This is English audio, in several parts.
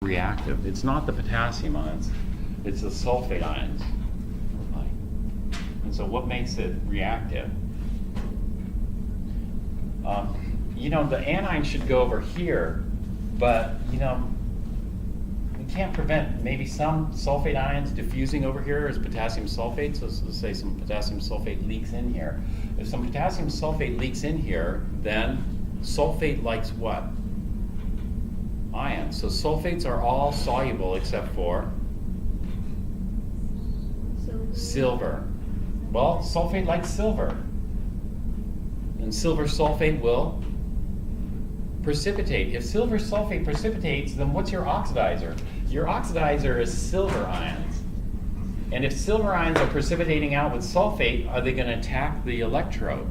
reactive. It's not the potassium ions, it's the sulfate ions. And so what makes it reactive? You know, the anion should go over here, but you know, we can't prevent maybe some sulfate ions diffusing over here as potassium sulfate. So let's say some potassium sulfate leaks in here. If some potassium sulfate leaks in here, then sulfate likes what? Ions. So sulfates are all soluble except for silver. Well, sulfate likes silver. And silver sulfate will precipitate. If silver sulfate precipitates, then what's your oxidizer? Your oxidizer is silver ions. And if silver ions are precipitating out with sulfate, are they going to attack the electrode?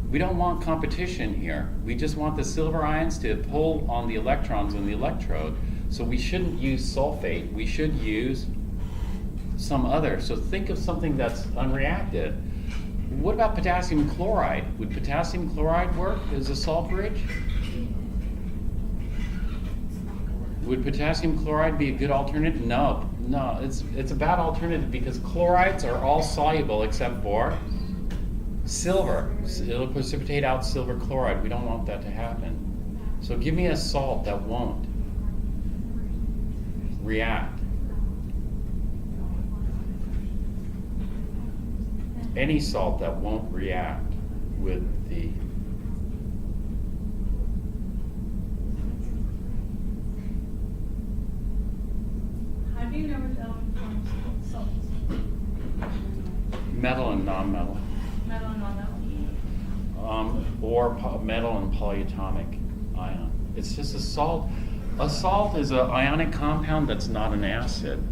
We don't want competition here. We just want the silver ions to pull on the electrons in the electrode. So we shouldn't use sulfate. We should use some other. So think of something that's unreactive. What about potassium chloride? Would potassium chloride work as a salt bridge? Would potassium chloride be a good alternative? No, it's a bad alternative because chlorides are all soluble except for silver. It'll precipitate out silver chloride. We don't want that to happen. So give me a salt that won't react. Any salt that won't react with the How do you know which element forms salts? metal and non-metal, Metal and non-metal? or metal and polyatomic ion. It's just a salt. A salt is an ionic compound that's not an acid.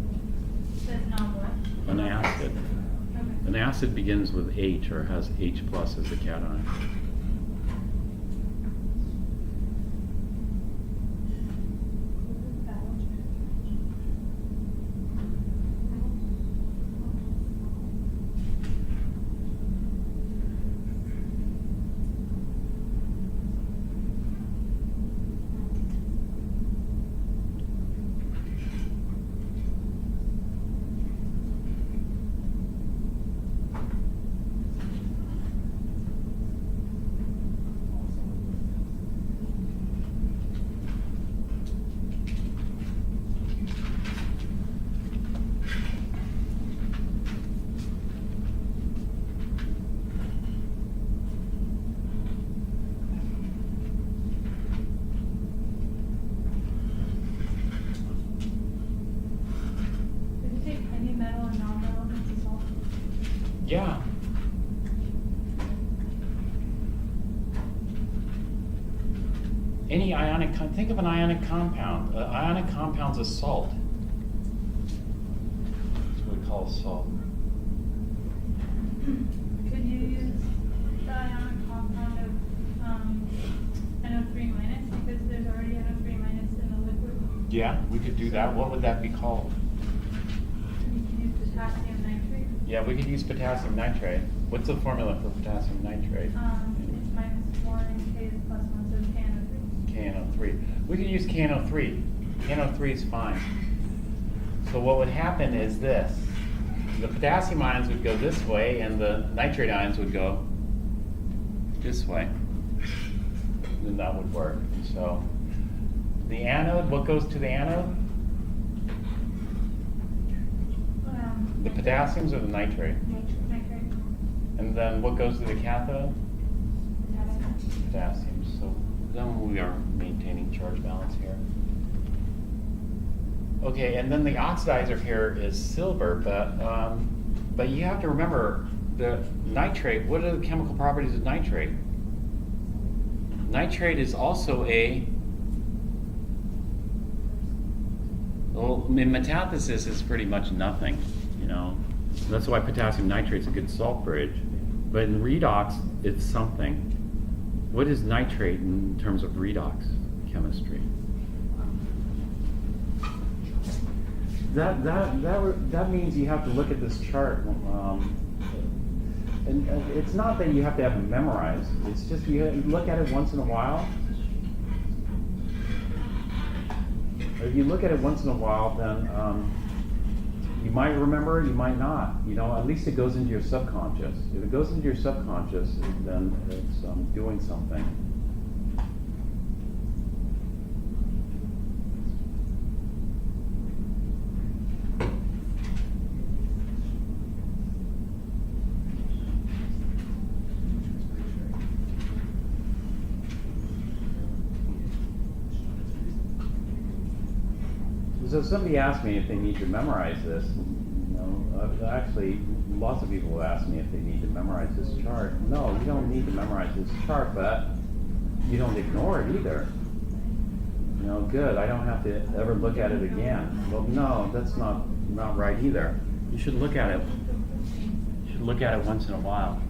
That's not what? An acid. Okay. An acid begins with H or has H plus as the cation. Did you take any metal and non-metal into salt? Yeah. Any ionic, think of an ionic compound. An ionic compound's a salt. That's what we call a salt. Could you use the ionic compound of NO3 minus because there's already NO3 minus in the liquid? Yeah, we could do that. What would that be called? You can use potassium nitrate. Yeah, we could use potassium nitrate. What's the formula for potassium nitrate? It's -4 and K is +1, so KNO3. KNO3. We could use KNO3. KNO3 is fine. So what would happen is this. The potassium ions would go this way and the nitrate ions would go this way. Then that would work. So the anode, what goes to the anode? The potassiums or the nitrate? Nitrate. And then what goes to the cathode? Potassium. Potassium. So then we are maintaining charge balance here. Okay, and then the oxidizer here is silver, but you have to remember the nitrate. What are the chemical properties of nitrate? Nitrate is also well, in metathesis is pretty much nothing, you know. That's why potassium nitrate's a good salt bridge. But in redox, it's something. What is nitrate in terms of redox chemistry? That means you have to look at this chart, and it's not that you have to have it memorized. It's just you look at it once in a while. If you look at it once in a while, then you might remember it, you might not. You know, at least it goes into your subconscious. If it goes into your subconscious, then it's doing something. So somebody asked me if they need to memorize this. You know, actually, lots of people have asked me if they need to memorize this chart. No, you don't need to memorize this chart, but you don't ignore it either. You know, good, I don't have to ever look at it again. Well, no, that's not right either. You should look at it. You should look at it once in a while.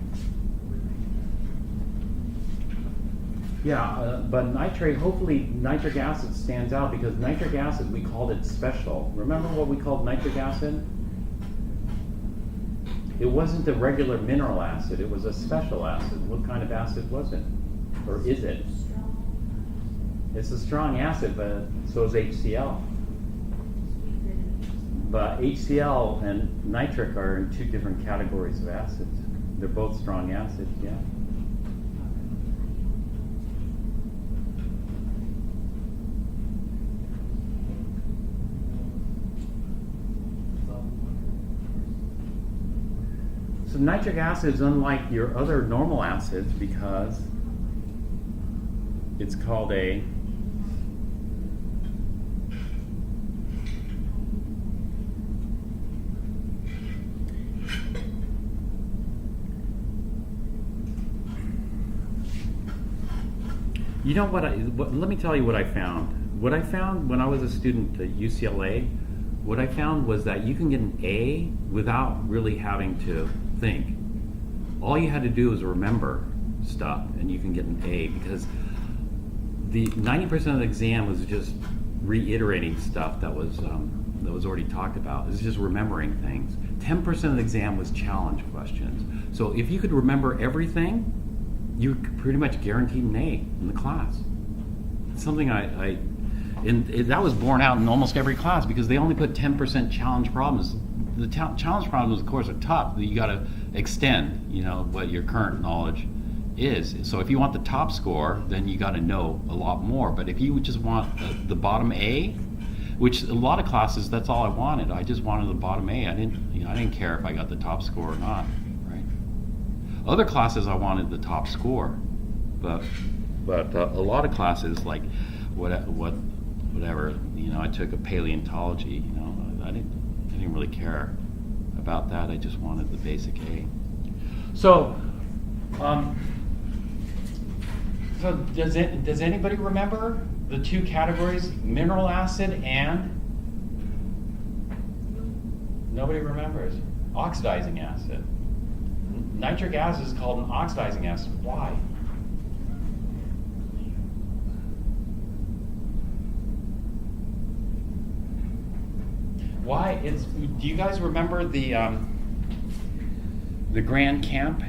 Yeah, but nitrate, hopefully nitric acid stands out because nitric acid, we called it special. Remember what we called nitric acid? It wasn't a regular mineral acid, it was a special acid. What kind of acid was it? Or is it? It's a strong acid, but so is HCl. But HCl and nitric are in two different categories of acids. They're both strong acids, yeah. So nitric acid is unlike your other normal acids because it's called a you know what, let me tell you what I found. What I found when I was a student at UCLA, what I found was that you can get an A without really having to think. All you had to do was remember stuff and you can get an A because the 90% of the exam was just reiterating stuff that was already talked about. It was just remembering things. 10% of the exam was challenge questions. So if you could remember everything, you could pretty much guaranteed an A in the class. It's something that was borne out in almost every class because they only put 10% challenge problems. The challenge problems, of course, are tough. You got to extend, you know, what your current knowledge is. So if you want the top score, then you got to know a lot more. But if you just want the bottom A, which a lot of classes, that's all I wanted. I just wanted the bottom A. I didn't care if I got the top score or not, right? Other classes, I wanted the top score, but a lot of classes like whatever, you know, I took a paleontology, you know, I didn't really care about that. I just wanted the basic A. So does anybody remember the two categories, mineral acid and nobody remembers oxidizing acid? Nitric acid is called an oxidizing acid. Why? Why? Do you guys remember the Grand Camp?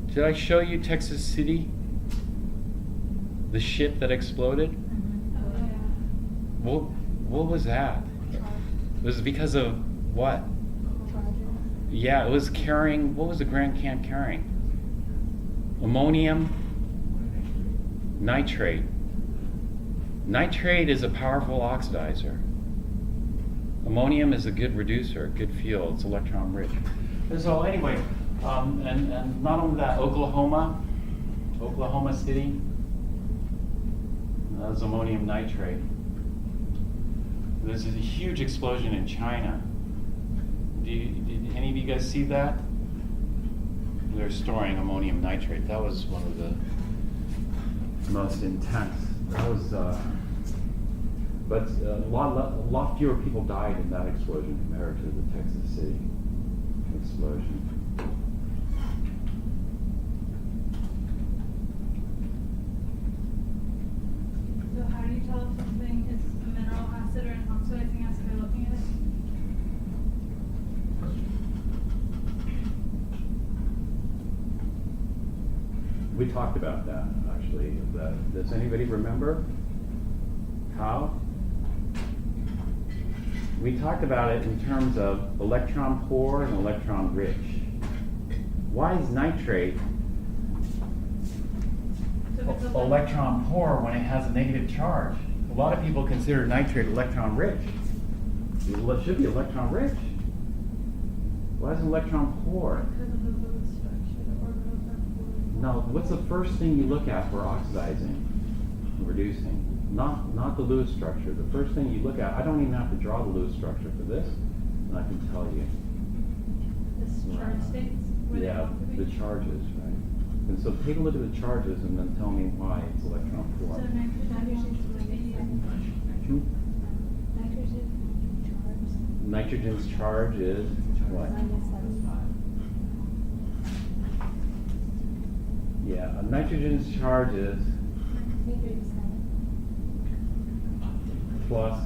Did I show you Texas City? The ship that exploded? What was that? It was because of what? Yeah, it was carrying, what was the Grand Camp carrying? Ammonium nitrate. Nitrate is a powerful oxidizer. Ammonium is a good reducer, good fuel. It's electron rich. And so anyway, and not only that, Oklahoma City, that was ammonium nitrate. There's a huge explosion in China. Did any of you guys see that? They're storing ammonium nitrate. That was one of the most intense. That was, but a lot fewer people died in that explosion compared to the Texas City explosion. So how do you tell if something is a mineral acid or an oxidizing acid by looking at it? We talked about that, actually. actually. Does anybody remember? How? We talked about it in terms of electron poor and electron rich. Why is nitrate electron poor when it has a negative charge? A lot of people consider nitrate electron rich. It should be electron rich. Why is it electron poor? Because of the Lewis structure, the orbitals are fluid. No, what's the first thing you look at for oxidizing and reducing? Not the Lewis structure. The first thing you look at, I don't even have to draw the Lewis structure for this, and I can tell you. This charge states where they Yeah, want to be. the charges, right? And so take a look at the charges and then tell me why it's electron poor. So nitrogen would be Nitrogen's charge is what? Yeah, nitrogen's charge is plus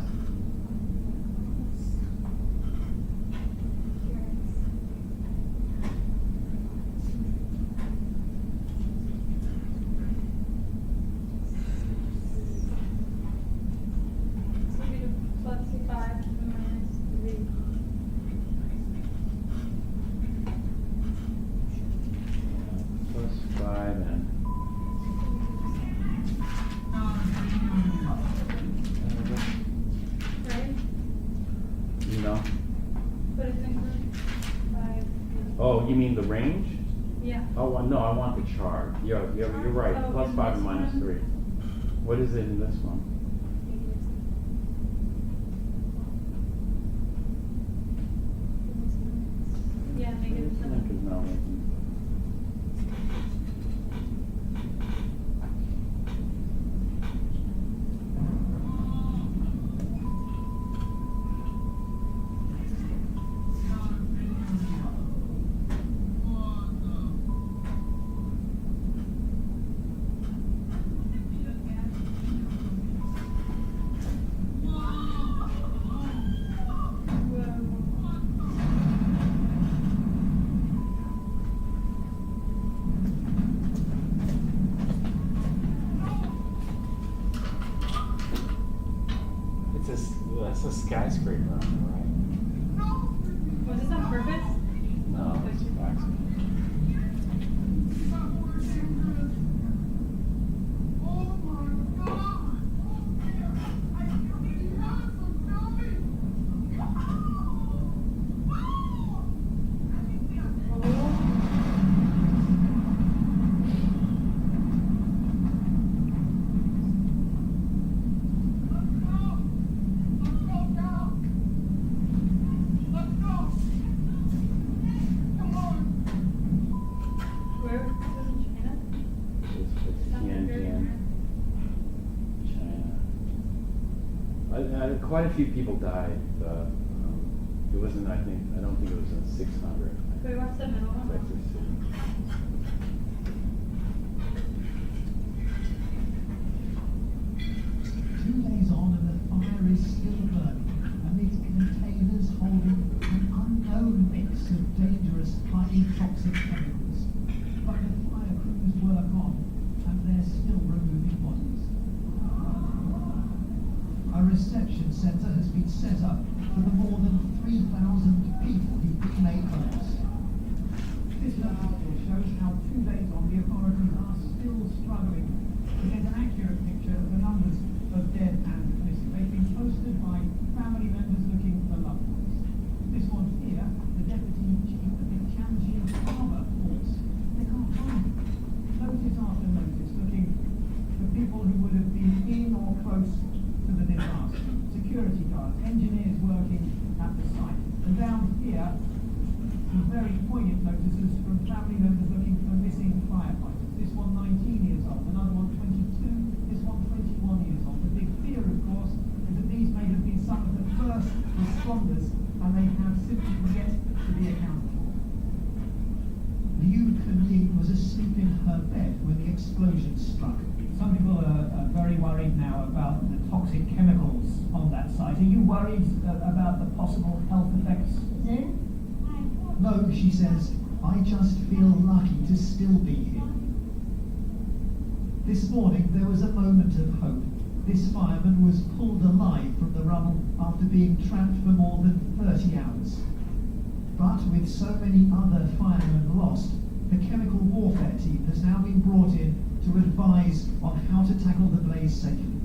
So we do plus 5 and minus 3. plus 5 and Right? you know. But it's included 5. Oh, you mean the range? Yeah. Oh, well, no, I want the charge. You're right. Oh, Plus in 5 and this minus one? 3. What is it in this one? Yeah, negative 7. Because now we can- That's a skyscraper on the right. Was this on purpose? No, it's an accident. Where? This is in China? It's Sounds very Tianjin, China. Quite a few people died. It wasn't, I don't think it was in 600. Can we watch the middle one? Texas City. 2 days on and the fire is still burning amid containers holding an unknown mix of dangerous, highly toxic chemicals. But the fire crews work on and they're still removing bodies. A reception centre has been set up for the more than 3,000 people who've been made homeless. This local shows how 2 days on the authorities are still struggling to get an accurate picture of the numbers of dead and missing. They've been posted by family members looking for loved ones. This one here, the deputy chief of the Tianjin Harbour Force. They can't find him. Notice after notice looking for people who would have been in or close to the disaster. Security guards, engineers working at the site. And down here, some very poignant notices from family members looking for missing firefighters. This one 19 years old, another one 22, this one 21 years old. The big fear, of course, is that these may have been some of the first responders and they have simply yet to be accounted for. Liu Kunli was asleep in her bed when the explosion struck. Some people are very worried now about the toxic chemicals on that site. Are you worried about the possible health effects? No, she says, I just feel lucky to still be here. This morning there was a moment of hope. This fireman was pulled alive from the rubble after being trapped for more than 30 hours. But with so many other firemen lost, the chemical warfare team has now been brought in to advise on how to tackle the blaze safely.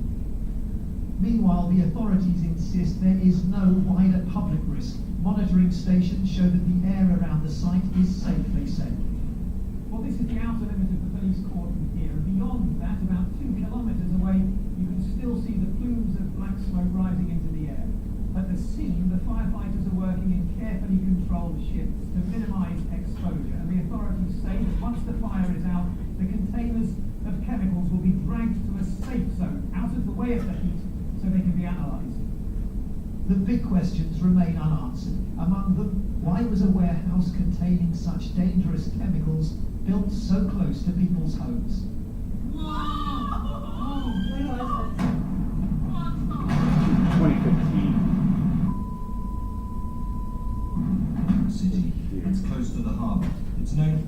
Meanwhile, the authorities insist there is no wider public risk. Monitoring stations show that the air around the site is safe, they say. Well, this is the outer limit of the police cordon here, and beyond that, about 2 kilometres away, you can still see the plumes of black smoke rising into the air. At the scene, the firefighters are working in carefully controlled shifts to minimise exposure, and the authorities say that once the fire is out, the containers of chemicals will be dragged to a safe zone, out of the way of the heat, so they can be analysed. The big questions remain unanswered. Among them, why was a warehouse containing such dangerous chemicals built so close to people's homes? 2015. City. It's close to the harbour. It's known.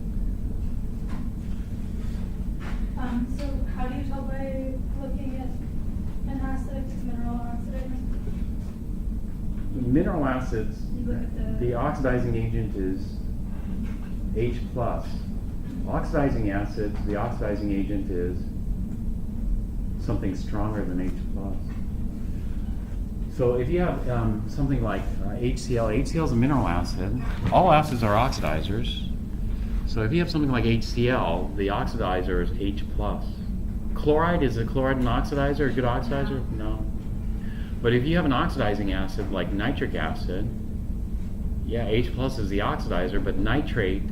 So how do you tell by looking at an acid, mineral oxidant? Mineral acids, You look at the oxidizing agent is H+. Oxidizing acids, the oxidizing agent is something stronger than H+. So if you have something like HCl, HCl is a mineral acid. All acids are oxidizers. So if you have something like HCl, the oxidizer is H+. Chloride, is a chloride an oxidizer, a good oxidizer? No. But if you have an oxidizing acid like nitric acid, yeah, H+ is the oxidizer, but nitrate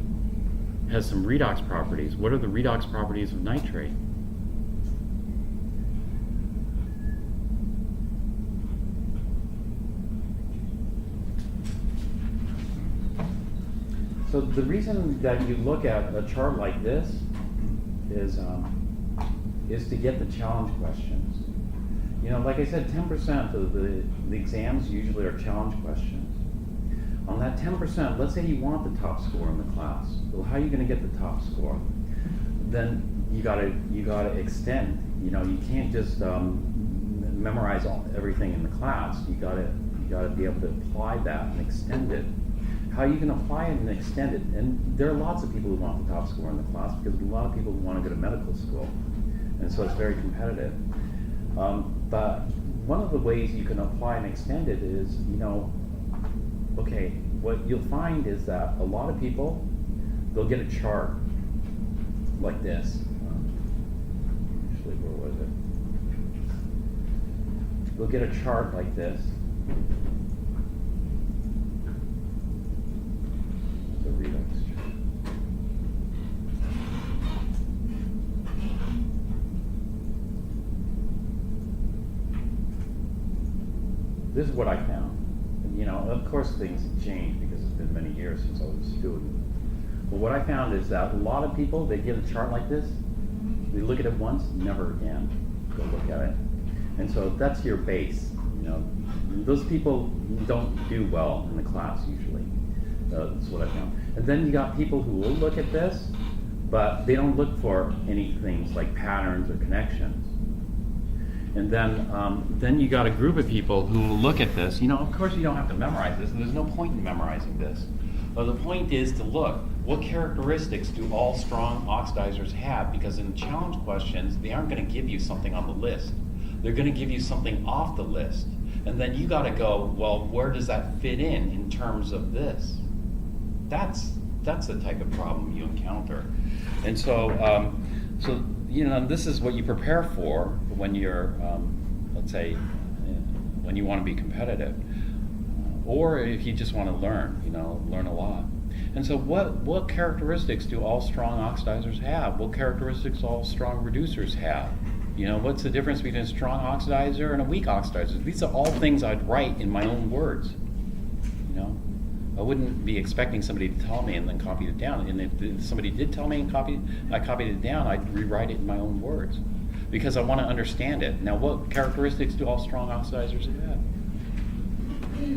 has some redox properties. What are the redox properties of nitrate? So the reason that you look at a chart like this is to get the challenge questions. You know, like I said, 10% of the exams usually are challenge questions. On that 10%, let's say you want the top score in the class. Well, how are you going to get the top score? Then you gotta extend. You know, you can't just memorize everything in the class. You gotta be able to apply that and extend it. How you can apply it and extend it, and there are lots of people who want the top score in the class because a lot of people who want to go to medical school, and so it's very competitive. But one of the ways you can apply and extend it is, you know, okay, what you'll find is that a lot of people, they'll get a chart like this. Actually, where was it? They'll get a chart like this. The redox chart. This is what I found. And, you know, of course things have changed because it's been many years since I was a student. But what I found is that a lot of people, they get a chart like this, they look at it once, never again go look at it. And so that's your base. You know, those people don't do well in the class usually. That's what I found. And then you got people who will look at this, but they don't look for any things like patterns or connections. And then you got a group of people who will look at this. You know, of course you don't have to memorize this, and there's no point in memorizing this. But the point is to look, what characteristics do all strong oxidizers have? Because in challenge questions, they aren't going to give you something on the list. They're going to give you something off the list. And then you got to go, well, where does that fit in terms of this? That's the type of problem you encounter. And so, you know, this is what you prepare for when you're, let's say, when you want to be competitive. Or if you just want to learn, you know, learn a lot. And so what characteristics do all strong oxidizers have? What characteristics do all strong reducers have? You know, what's the difference between a strong oxidizer and a weak oxidizer? These are all things I'd write in my own words. You know, I wouldn't be expecting somebody to tell me and then copy it down. And if somebody did tell me and I copied it down, I'd rewrite it in my own words because I want to understand it. Now, what characteristics do all strong oxidizers have?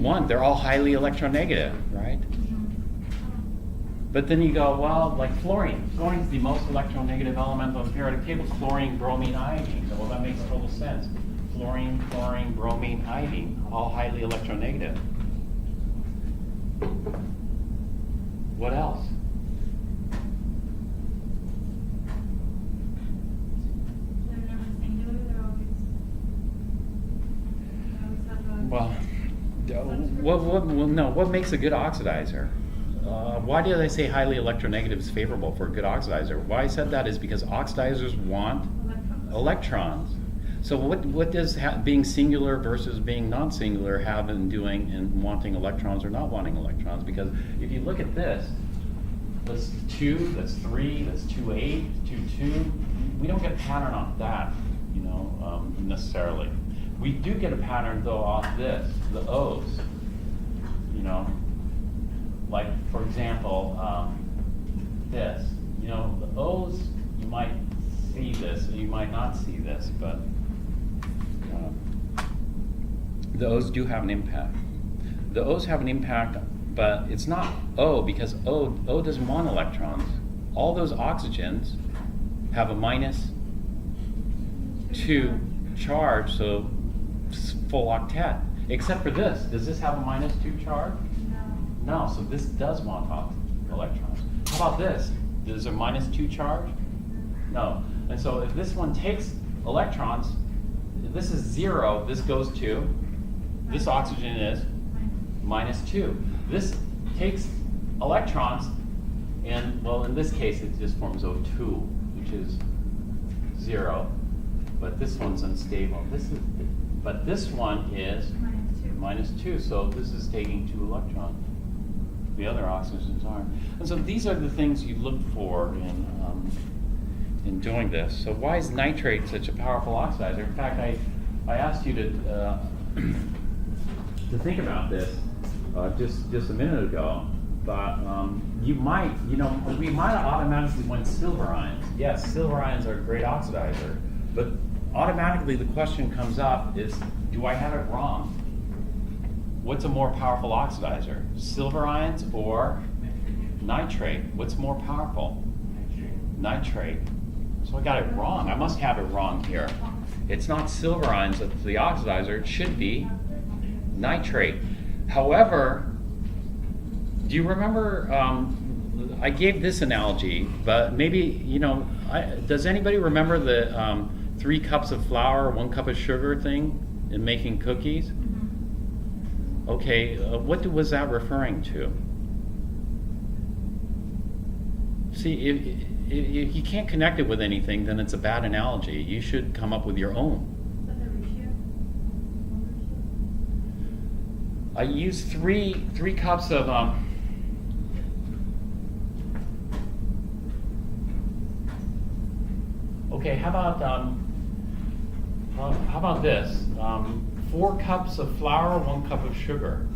One, they're all highly electronegative, right? But then you go, well, like fluorine. Fluorine's the most electronegative element on the periodic table. Chlorine, bromine, iodine. Well, that makes total sense. Fluorine, chlorine, bromine, iodine, all highly electronegative. What else? They're never singular, they always have a. What makes a good oxidizer? Why did I say highly electronegative is favorable for a good oxidizer? Why I said that is because oxidizers want electrons. So what does being singular versus being non-singular have in doing in wanting electrons or not wanting electrons? Because if you look at this, that's 2, that's 3, that's 2, 8, 2, 2. We don't get a pattern off that, necessarily. We do get a pattern though off this, the O's. Like for example, this. The O's, you might see this, or you might not see this, but the O's do have an impact. The O's have an impact, but it's not O, because O doesn't want electrons. All those oxygens have a -2 charge, so full octet. Except for this. Does this have a -2 charge? No, so this does want electrons. How about this? Does a -2 charge? No. And so if this one takes electrons, if this is 0, this goes to, this oxygen is -2. This takes electrons, and well, in this case, it just forms O2, which is 0. But this one's unstable. But this one is -2, so this is taking 2 electrons. The other oxygens aren't. And so these are the things you look for in doing this. So why is nitrate such a powerful oxidizer? In fact, I asked you to think about this just a minute ago, but we might have automatically went silver ions. Yes, silver ions are a great oxidizer, but automatically the question comes up is, do I have it wrong? What's a more powerful oxidizer? Silver ions or nitrate? What's more powerful? Nitrate. So I got it wrong. I must have it wrong here. It's not silver ions that's the oxidizer. It should be nitrate. However, do you remember, I gave this analogy, but maybe, does anybody remember the 3 cups of flour, 1 cup of sugar thing in making cookies? Okay, what was that referring to? See, if you can't connect it with anything, then it's a bad analogy. You should come up with your own. But the ratio? I used three cups of okay, how about this? 4 cups of flour, 1 cup of sugar.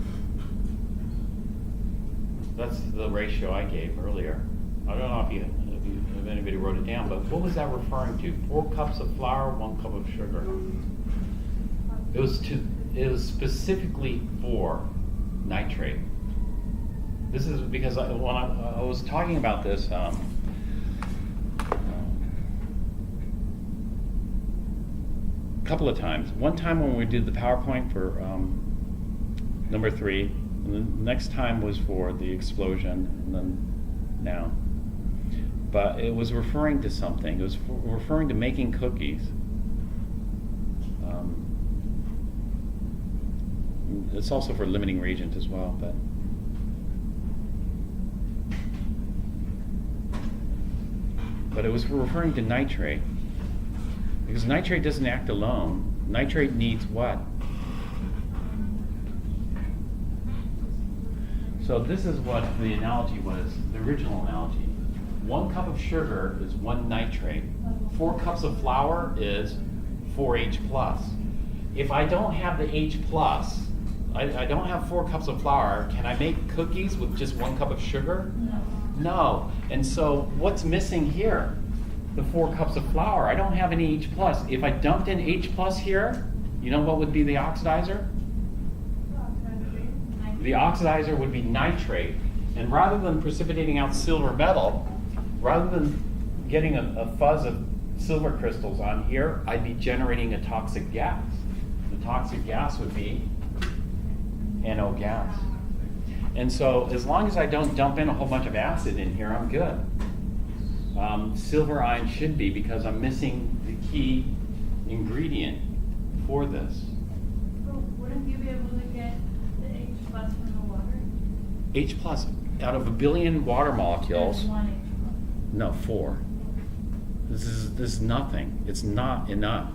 That's the ratio I gave earlier. I don't know if anybody wrote it down, but what was that referring to? 4 cups of flour, 1 cup of sugar. It was specifically for nitrate. This is because when I was talking about this, couple of times. One time when we did the PowerPoint for number 3, and the next time was for the explosion, and then now. But it was referring to something. It was referring to making cookies. It's also for limiting reagent as well, but it was referring to nitrate. Because nitrate doesn't act alone. Nitrate needs what? So this is what the analogy was, the original analogy. 1 cup of sugar is 1 nitrate. 4 cups of flour is 4 H+. If I don't have the H+, I don't have 4 cups of flour, can I make cookies with just 1 cup of sugar? No. And so what's missing here? The 4 cups of flour. I don't have any H+. If I dumped in H+ here, you know what would be the oxidizer? The oxidizer would be nitrate. And rather than precipitating out silver metal, rather than getting a fuzz of silver crystals on here, I'd be generating a toxic gas. The toxic gas would be NO gas. And so as long as I don't dump in a whole bunch of acid in here, I'm good. Silver ion should be, because I'm missing the key ingredient for this. But wouldn't you be able to get the H plus from the water? H plus, out of 1 billion water molecules, There's one H no, 4. This is nothing. It's not enough,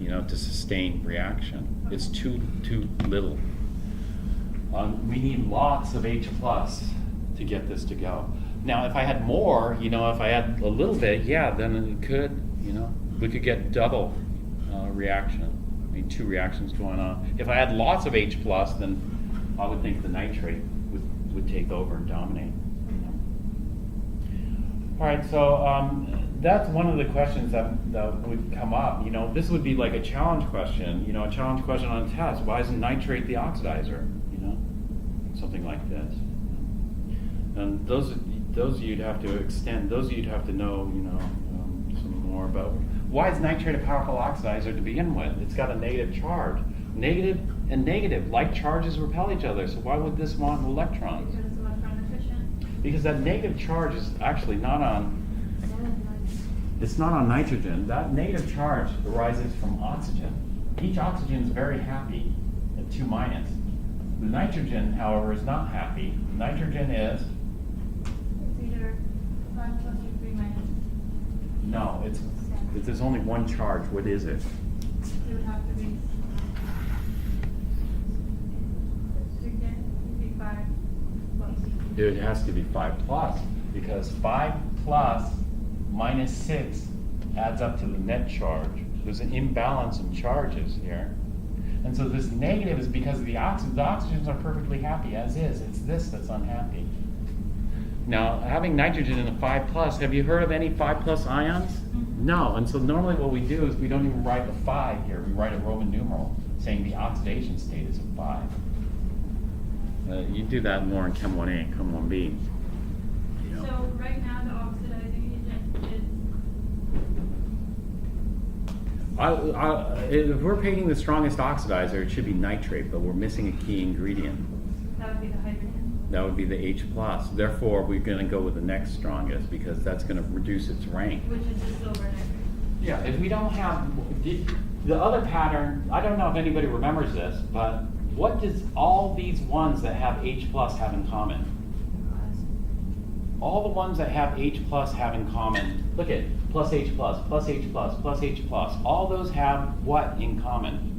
to sustain reaction. It's too little. We need lots of H plus to get this to go. Now, if I had more, if I had a little bit, yeah, then it could, we could get double reaction. I mean, 2 reactions going on. If I had lots of H plus, then I would think the nitrate would take over and dominate. All right, so that's one of the questions that would come up. This would be like a challenge question. A challenge question on a test. Why isn't nitrate the oxidizer? Something like this. And those you'd have to extend. Those you'd have to know, some more about. Why is nitrate a powerful oxidizer to begin with? It's got a negative charge. Negative and negative, like charges repel each other. So why would this want electrons? because it's electron efficient. Because that negative charge is actually not on. It's not on nitrogen. That negative charge arises from oxygen. Each oxygen is very happy at 2 minus. The nitrogen, however, is not happy. Nitrogen is, It's either 5 plus or 3 minus. no, there's only one charge. What is it? It would have to be. It'd be 5 plus. It has to be 5 plus, because 5 plus minus 6 adds up to the net charge. There's an imbalance in charges here. And so this negative is because of the oxygens are perfectly happy as is. It's this that's unhappy. Now, having nitrogen in a 5 plus, have you heard of any 5 plus ions? Mm-hmm. No. And so normally what we do is we don't even write a 5 here. We write a Roman numeral saying the oxidation state is a 5. You do that more in Chem 1A and Chem 1B. So right now the oxidizing agent is. If we're picking the strongest oxidizer, it should be nitrate, but we're missing a key ingredient. That would be the hydrogen. That would be the H plus. Therefore, we're going to go with the next strongest because that's going to reduce its rank. Which is the silver nitrate. Yeah, if we don't have the other pattern, I don't know if anybody remembers this, but what does all these ones that have H plus have in common? All the ones that have H plus have in common, look at plus H plus, plus H plus, plus H plus. All those have what in common?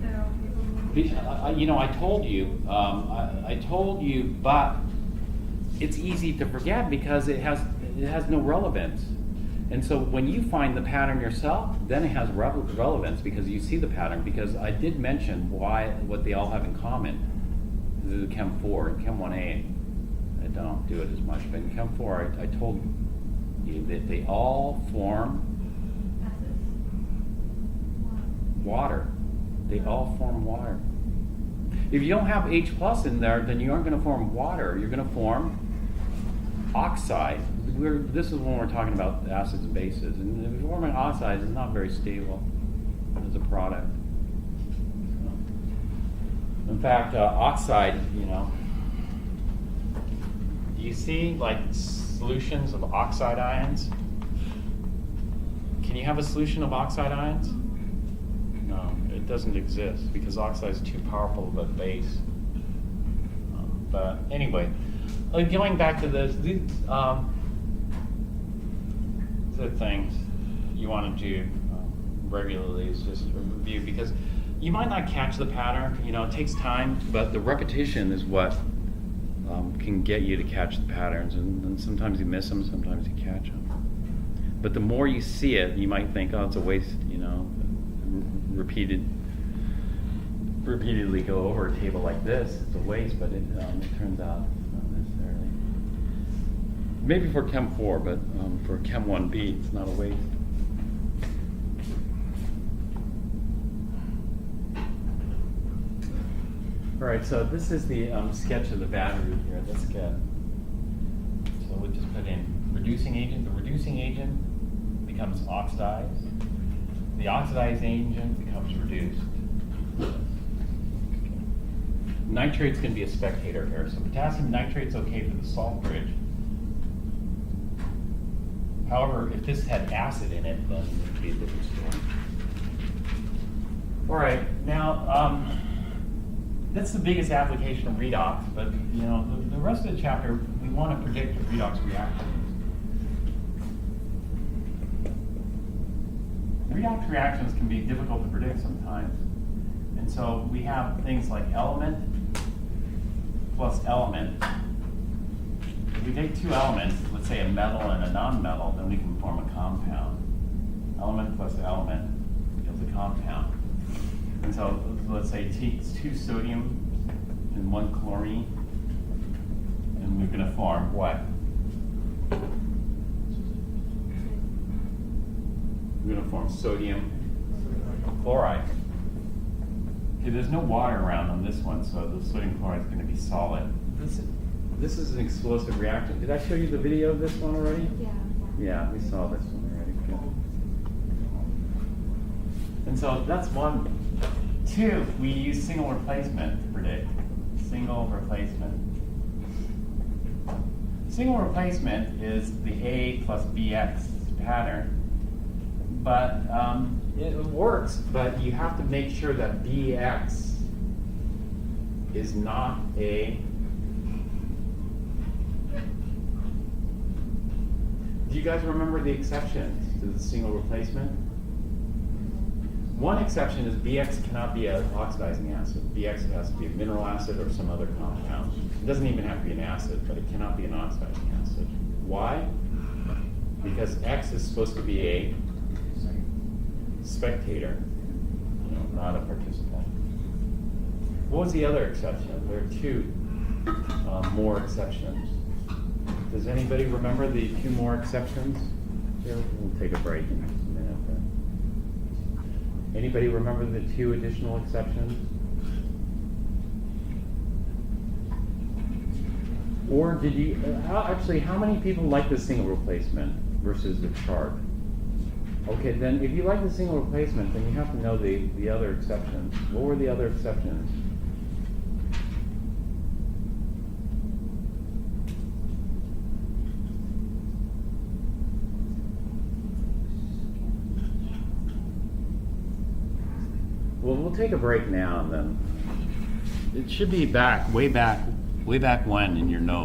They're all capable of. I told you, but it's easy to forget because it has no relevance. And so when you find the pattern yourself, then it has relevance because you see the pattern. Because I did mention what they all have in common. This is Chem 4 and Chem 1A. I don't do it as much, but in Chem 4, I told you that they all form water. They all form water. If you don't have H plus in there, then you aren't going to form water. You're going to form oxide. This is when we're talking about acids and bases. And if you're forming oxides, it's not very stable as a product. In fact, oxide, do you see like solutions of oxide ions? Can you have a solution of oxide ions? No, it doesn't exist because oxide is too powerful of a base. But anyway, going back to these are things you want to do regularly is just a review because you might not catch the pattern. It takes time, but the repetition is what can get you to catch the patterns. And sometimes you miss them, sometimes you catch them. But the more you see it, you might think, oh, it's a waste. Repeatedly go over a table like this, it's a waste. But it turns out not necessarily. Maybe for Chem 4, but for Chem 1B, it's not a waste. All right, so this is the sketch of the battery here. Let's get, so we'll just put in reducing agent. The reducing agent becomes oxidized. The oxidized agent becomes reduced. Nitrate's going to be a spectator here. So potassium nitrate's okay for the salt bridge. However, if this had acid in it, then it would be a different story. All right, now that's the biggest application of redox, but you know the rest of the chapter we want to predict redox reactions. Redox reactions can be difficult to predict sometimes, and so we have things like element plus element. If we take two elements, let's say a metal and a non-metal, then we can form a compound. Element plus element gives a compound. And so let's say it's 2 sodium and 1 chlorine, and we're going to form what? We're going to form sodium chloride. Okay, there's no water around on this one, so the sodium chloride is going to be solid. This is an explosive reaction. Did I show you the video of this one already? Yeah. Yeah, we saw this one already. Good. And so that's one. 2, we use single replacement to predict. Single replacement. Single replacement is the A plus BX pattern. But it works, but you have to make sure that BX is not a. Do you guys remember the exceptions to the single replacement? One exception is BX cannot be an oxidizing acid. BX has to be a mineral acid or some other compound. It doesn't even have to be an acid, but it cannot be an oxidizing acid. Why? Because X is supposed to be a spectator, not a participant. What was the other exception? There are 2 more exceptions. Does anybody remember the 2 more exceptions? Here, we'll take a break in just a minute. Anybody remember the 2 additional exceptions? Or did you, how many people like the single replacement versus the chart? Okay, then if you like the single replacement, then you have to know the other exceptions. What were the other exceptions? Well, we'll take a break now and then. It should be way back when in your notes.